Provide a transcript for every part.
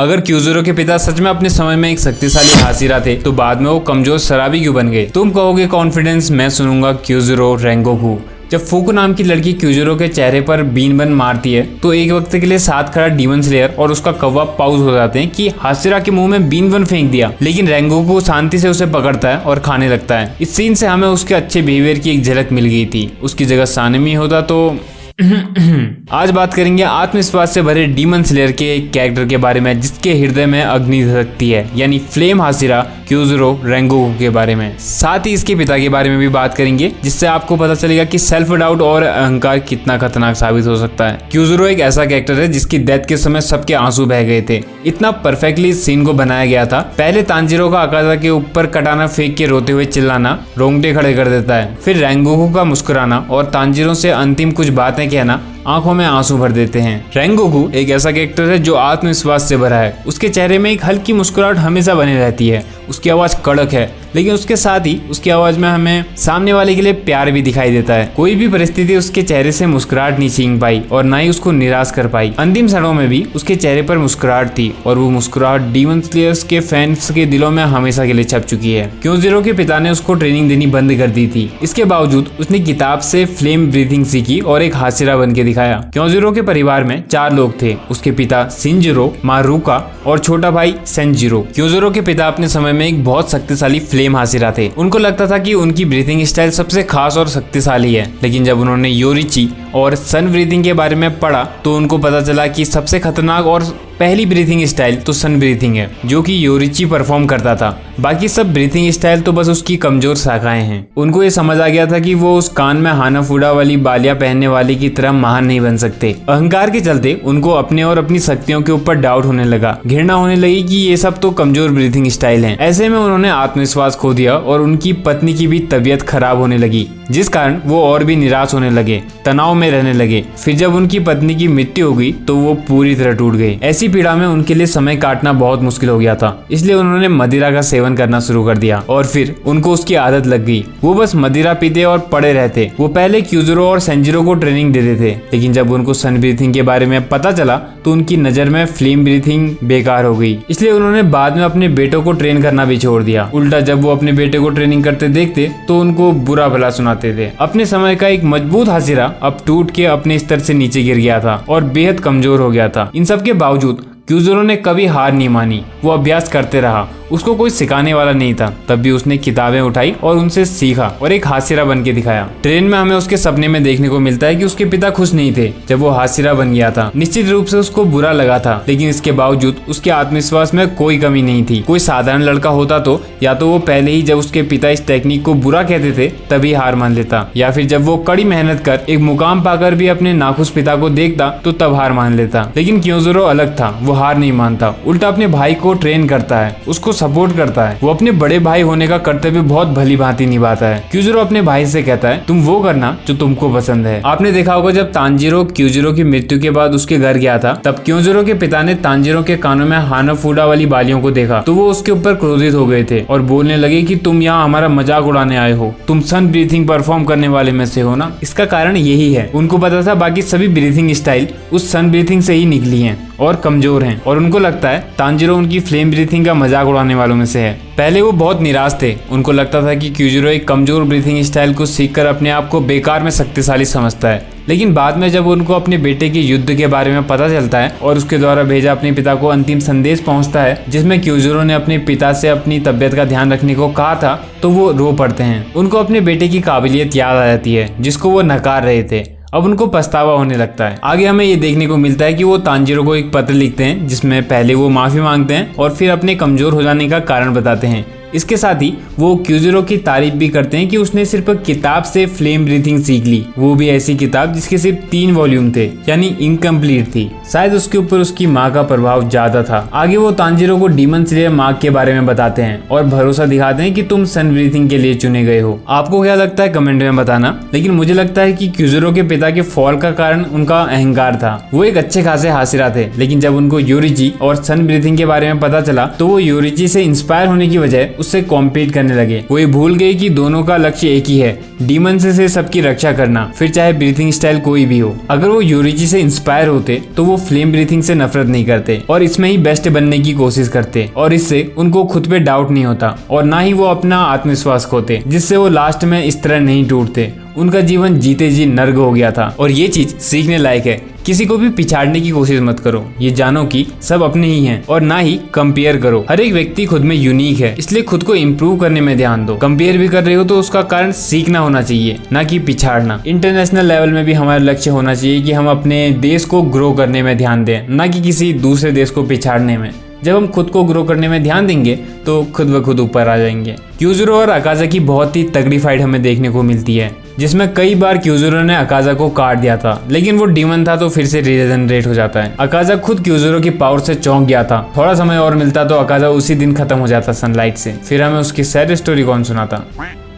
अगर क्यूजरो के पिता सच में अपने समय में एक शक्तिशाली हाशिरा थे तो बाद में वो कमजोर शराबी क्यों बन गए? तुम कहोगे कॉन्फिडेंस, मैं सुनूंगा क्यूजरो रेंगोकू। जब फूकू नाम की लड़की क्यूजरो के चेहरे पर बीन बन मारती है तो एक वक्त के लिए साथ खड़ा डीमन स्लेयर और उसका कौवा पाउज हो जाते हैं कि हाशिरा के मुंह में बीन बन फेंक दिया, लेकिन रेंगोकू शांति से उसे पकड़ता है और खाने लगता है। इस सीन से हमें उसके अच्छे बिहेवियर की एक झलक मिल गई थी। उसकी जगह सानेमी होता तो आज बात करेंगे आत्मविश्वास से भरे डीमन स्लेयर के एक कैरेक्टर के बारे में जिसके हृदय में अग्नि धधकती है, यानी फ्लेम हाशिरा क्यूजरो रेंगोकू के बारे में। साथ ही इसके पिता के बारे में भी बात करेंगे जिससे आपको पता चलेगा कि सेल्फ डाउट और अहंकार कितना खतरनाक साबित हो सकता है। क्यूजरो एक ऐसा कैरेक्टर है जिसकी डेथ के समय सबके आंसू बह गए थे। इतना परफेक्टली इस सीन को बनाया गया था। पहले तांजीरो का अकाजा के ऊपर कटाना फेंक के रोते हुए चिल्लाना रोंगटे खड़े कर देता है, फिर रेंगोकू का मुस्कुराना और तांजीरो से अंतिम कुछ बातें कहना आंखों में आंसू भर देते हैं। रेंगोकू एक ऐसा कैरेक्टर है जो आत्मविश्वास से भरा है। उसके चेहरे में एक हल्की मुस्कुराहट हमेशा बनी रहती है। उसकी आवाज कड़क है, लेकिन उसके साथ ही उसकी आवाज में हमें सामने वाले के लिए प्यार भी दिखाई देता है। कोई भी परिस्थिति उसके चेहरे से मुस्कुराहट नहीं छीन पाई और ना ही उसको निराश कर पाई। अंतिम क्षणों में भी उसके चेहरे पर मुस्कुराहट थी और वो मुस्कुराहट डीमन स्लेयर्स के फैंस के दिलों में हमेशा के लिए छप चुकी है। क्यूजरो के पिता ने उसको ट्रेनिंग देनी बंद कर दी थी। इसके बावजूद उसने किताब से फ्लेम ब्रीथिंग सीखी और एक हाशिरा बन के दिखाया। क्यूजरो के परिवार में 4 लोग थे, उसके पिता शिनजिरो, मारुका और छोटा भाई सेंजिरो। क्यूजरो के पिता अपने समय में एक बहुत शक्तिशाली फ्लेम हाशिरा थे। उनको लगता था कि उनकी ब्रीथिंग स्टाइल सबसे खास और शक्तिशाली है, लेकिन जब उन्होंने योरिची और सन ब्रीथिंग के बारे में पढ़ा तो उनको पता चला कि सबसे खतरनाक और पहली ब्रीथिंग स्टाइल तो सन ब्रीथिंग है जो कि योरिची परफॉर्म करता था। बाकी सब ब्रीथिंग स्टाइल तो बस उसकी कमजोर शाखाएं हैं। उनको ये समझ आ गया था कि वो उस कान में हानाफूडा वाली बालियां पहनने वाले की तरह महान नहीं बन सकते। अहंकार के चलते उनको अपने और अपनी शक्तियों के ऊपर डाउट होने लगा। घृणा होने लगी कि ये सब तो कमजोर ब्रीथिंग स्टाइल हैं। ऐसे में उन्होंने आत्मविश्वास खो दिया और उनकी पत्नी की भी तबीयत खराब होने लगी, जिस कारण वो और भी निराश होने लगे, तनाव में रहने लगे। फिर जब उनकी पत्नी की मृत्यु हो गई तो वो पूरी तरह टूट गए। ऐसी पीड़ा में उनके लिए समय काटना बहुत मुश्किल हो गया था, इसलिए उन्होंने मदिरा का सेवन करना शुरू कर दिया और फिर उनको उसकी आदत लग गई। वो बस मदिरा पीते और पड़े रहते। वो पहले क्यूजरो और सेंजिरो को ट्रेनिंग देते थे, लेकिन जब उनको सन ब्रीथिंग के बारे में पता चला तो उनकी नजर में फ्लेम ब्रीथिंग बेकार हो गई। इसलिए उन्होंने बाद में अपने बेटों को ट्रेन करना भी छोड़ दिया। उल्टा जब वो अपने बेटे को ट्रेनिंग करते देखते तो उनको बुरा भला सुनाते थे। अपने समय का एक मजबूत हाशिरा अब टूट के अपने स्तर से नीचे गिर गया था और बेहद कमजोर हो गया था। इन सब के बावजूद क्यूजरो ने कभी हार नहीं मानी। वो अभ्यास करते रहा। उसको कोई सिखाने वाला नहीं था, तब भी उसने किताबें उठाई और उनसे सीखा और एक हाशिरा बन के दिखाया। ट्रेन में हमें उसके सपने में देखने को मिलता है कि उसके पिता खुश नहीं थे जब वो हाशिरा बन गया था। निश्चित रूप से उसको बुरा लगा था, लेकिन इसके बावजूद उसके आत्मविश्वास में कोई कमी नहीं थी। कोई साधारण लड़का होता तो या तो वो पहले ही जब उसके पिता इस टेक्निक को बुरा कहते थे तभी हार मान लेता, या फिर जब वो कड़ी मेहनत कर एक मुकाम पाकर भी अपने नाखुश पिता को देखता तो तब हार मान लेता। लेकिन क्यूजरो अलग था। वो हार नहीं मानता, उल्टा अपने भाई को ट्रेन करता है, उसको सपोर्ट करता है। वो अपने बड़े भाई होने का कर्तव्य बहुत भली भांति निभाता है। क्यूजरो अपने भाई से कहता है, तुम वो करना जो तुमको पसंद है। आपने देखा होगा जब तांजीरो क्यूजरो की मृत्यु के बाद उसके घर गया था तब क्यूजरो के पिता ने तांजीरो के कानों में हानाफूडा वाली बालियों को देखा तो वो उसके ऊपर क्रोधित हो गए थे और बोलने लगे कि तुम यहाँ हमारा मजाक उड़ाने आए हो, तुम सन ब्रीथिंग परफॉर्म करने वाले में से हो ना। इसका कारण यही है, उनको पता था बाकी सभी ब्रीथिंग स्टाइल उस सन ब्रीथिंग से ही निकली हैं और कमजोर हैं और उनको लगता है तांजीरो उनकी फ्लेम ब्रीथिंग का मजाक उड़ाने वालों में से है। पहले वो बहुत निराश थे। उनको लगता था कि क्यूजरो एक कमजोर ब्रीथिंग स्टाइल को सीखकर अपने आप को बेकार में शक्तिशाली समझता है, लेकिन बाद में जब उनको अपने बेटे के युद्ध के बारे में पता चलता है और उसके द्वारा भेजा अपने पिता को अंतिम संदेश पहुंचता है जिसमें क्यूजरो ने अपने पिता से अपनी तबियत का ध्यान रखने को कहा था तो वो रो पड़ते हैं। उनको अपने बेटे की काबिलियत याद आ जाती है जिसको वो नकार रहे थे। अब उनको पछतावा होने लगता है। आगे हमें ये देखने को मिलता है कि वो तांजीरो को एक पत्र लिखते हैं जिसमें पहले वो माफी मांगते हैं और फिर अपने कमजोर हो जाने का कारण बताते हैं। इसके साथ ही वो क्यूजरो की तारीफ भी करते हैं कि उसने सिर्फ किताब से फ्लेम ब्रीथिंग सीख ली, वो भी ऐसी किताब जिसके सिर्फ 3 वॉल्यूम थे, यानी इनकम्प्लीट थी। शायद उसके ऊपर उसकी माँ का प्रभाव ज्यादा था। आगे वो तांजीरो को डीमन स्लेयर मार्क के बारे में बताते हैं और भरोसा दिखाते हैं कि तुम सन ब्रीथिंग के लिए चुने गए हो। आपको क्या लगता है कमेंट में बताना, लेकिन मुझे लगता है कि क्यूजरो के पिता के फॉल का कारण उनका अहंकार था। वो एक अच्छे खासे हाशिरा थे, लेकिन जब उनको योरिची और सन ब्रीथिंग के बारे में पता चला तो वो योरिची से इंस्पायर होने की बजाय उससे कॉम्पीट करने लगे। वो ये भूल गए कि दोनों का लक्ष्य एक ही है, डीमन से सबकी रक्षा करना, फिर चाहे ब्रीथिंग स्टाइल कोई भी हो। अगर वो यूरिची से इंस्पायर होते तो वो फ्लेम ब्रीथिंग से नफरत नहीं करते और इसमें ही बेस्ट बनने की कोशिश करते, और इससे उनको खुद पे डाउट नहीं होता और ना ही वो अपना आत्मविश्वास खोते, जिससे वो लास्ट में इस तरह नहीं टूटते। उनका जीवन जीते जी नर्क हो गया था। और ये चीज सीखने लायक है, किसी को भी पिछाड़ने की कोशिश मत करो, ये जानो कि सब अपने ही हैं, और ना ही कंपेयर करो। हर एक व्यक्ति खुद में यूनिक है, इसलिए खुद को इम्प्रूव करने में ध्यान दो। कंपेयर भी कर रहे हो तो उसका कारण सीखना होना चाहिए, ना कि पिछाड़ना। इंटरनेशनल लेवल में भी हमारा लक्ष्य होना चाहिए कि हम अपने देश को ग्रो करने में ध्यान दें, ना कि किसी दूसरे देश को पिछाड़ने में। जब हम खुद को ग्रो करने में ध्यान देंगे तो खुद ब खुद ऊपर आ जाएंगे। क्यूजरो और अकाजा की बहुत ही तगड़ी फाइट हमें देखने को मिलती है, जिसमें कई बार क्यूजरो ने अकाजा को काट दिया था, लेकिन वो डीमन था तो फिर से रीजनरेट हो जाता है। अकाजा खुद क्यूजरो की पावर से चौंक गया था। थोड़ा समय और मिलता तो अकाजा उसी दिन खत्म हो जाता सनलाइट से, फिर हमें उसकी सैड स्टोरी कौन सुनाता।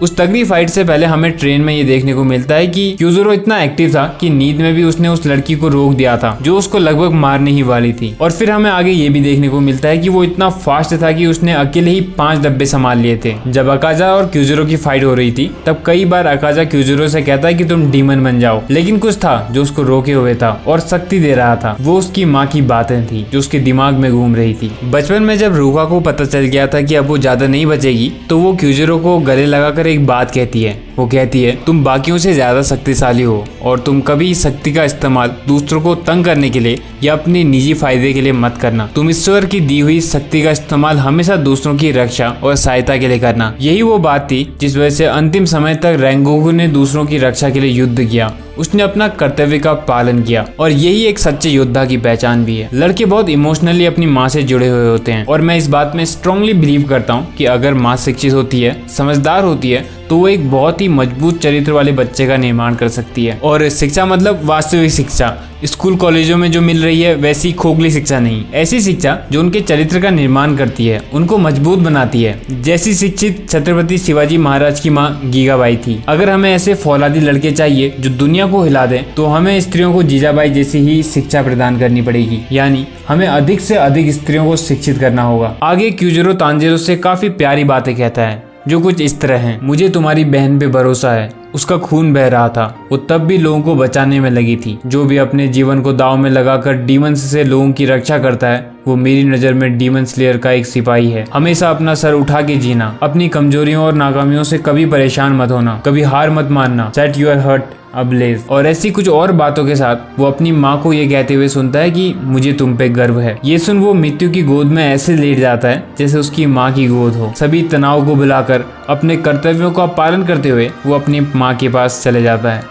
उस तगड़ी फाइट से पहले हमें ट्रेन में ये देखने को मिलता है कि क्यूजरो इतना एक्टिव था कि नींद में भी उसने उस लड़की को रोक दिया था जो उसको लगभग मारने ही वाली थी। और फिर हमें आगे ये भी देखने को मिलता है कि वो इतना फास्ट था कि उसने अकेले ही 5 डब्बे संभाल लिए थे। जब अकाजा और क्यूजरो की फाइट हो रही थी तब कई बार अकाजा क्यूजरो से कहता है कि तुम डीमन बन जाओ, लेकिन कुछ था जो उसको रोके हुए था और शक्ति दे रहा था। वो उसकी माँ की बातें थी जो उसके दिमाग में घूम रही थी। बचपन में जब रूका को पता चल गया था कि अब वो ज्यादा नहीं बचेगी तो वो क्यूजरो को गले लगाकर एक बात कहती है। वो कहती है, तुम बाकियों से ज्यादा शक्तिशाली हो और तुम कभी शक्ति का इस्तेमाल दूसरों को तंग करने के लिए या अपने निजी फायदे के लिए मत करना। तुम ईश्वर की दी हुई शक्ति का इस्तेमाल हमेशा दूसरों की रक्षा और सहायता के लिए करना। यही वो बात थी जिस वजह से अंतिम समय तक रेंगोकू ने दूसरों की रक्षा के लिए युद्ध किया। उसने अपना कर्तव्य का पालन किया और यही एक सच्चे योद्धा की पहचान भी है। लड़के बहुत इमोशनली अपनी माँ से जुड़े हुए होते हैं और मैं इस बात में स्ट्रांगली बिलीव करता हूँ कि अगर माँ शिक्षित होती है, समझदार होती है, तो वो एक बहुत ही मजबूत चरित्र वाले बच्चे का निर्माण कर सकती है। और शिक्षा मतलब वास्तविक शिक्षा, स्कूल कॉलेजों में जो मिल रही है वैसी खोखली शिक्षा नहीं, ऐसी शिक्षा जो उनके चरित्र का निर्माण करती है, उनको मजबूत बनाती है, जैसी शिक्षित छत्रपति शिवाजी महाराज की माँ गीगाबाई थी। अगर हमें ऐसे फौलादी लड़के चाहिए जो दुनिया को हिला दें, तो हमें स्त्रियों को जीजाबाई जैसी ही शिक्षा प्रदान करनी पड़ेगी, यानी हमें अधिक से अधिक स्त्रियों को शिक्षित करना होगा। आगे क्यूजरो तांजीरो से काफी प्यारी बातें कहता है जो कुछ इस तरह हैं। मुझे तुम्हारी बहन पे भरोसा है, उसका खून बह रहा था, वो तब भी लोगों को बचाने में लगी थी। जो भी अपने जीवन को दांव में लगाकर डीमंस से लोगों की रक्षा करता है वो मेरी नज़र में डीमन स्लेयर का एक सिपाही है। हमेशा अपना सर उठा के जीना, अपनी कमजोरियों और नाकामियों से कभी परेशान मत होना, कभी हार मत मानना। Set your heart ablaze. और ऐसी कुछ और बातों के साथ वो अपनी माँ को ये कहते हुए सुनता है कि मुझे तुम पे गर्व है। ये सुन वो मृत्यु की गोद में ऐसे लेट जाता है जैसे उसकी माँ की गोद हो। सभी तनाव को भुलाकर अपने कर्तव्यों का पालन करते हुए वो अपनी माँ के पास चले जाता है।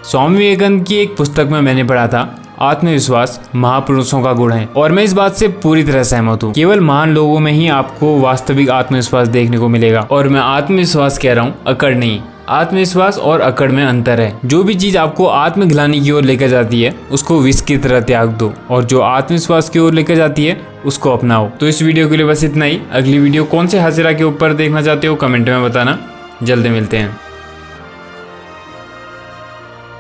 स्वामी विवेकानंद की एक पुस्तक में मैंने पढ़ा था, आत्मविश्वास महापुरुषों का गुण है, और मैं इस बात से पूरी तरह सहमत हूँ। केवल महान लोगों में ही आपको वास्तविक आत्मविश्वास देखने को मिलेगा। और मैं आत्मविश्वास कह रहा हूँ, अकड़ नहीं। आत्मविश्वास और अकड़ में अंतर है। जो भी चीज आपको आत्मग्लानि की ओर लेकर जाती है उसको विष की तरह त्याग दो, और जो आत्मविश्वास की ओर लेकर जाती है उसको अपनाओ। तो इस वीडियो के लिए बस इतना ही। अगली वीडियो कौन से हाजिरा के ऊपर देखना चाहते हो कमेंट में बताना। जल्दी मिलते हैं।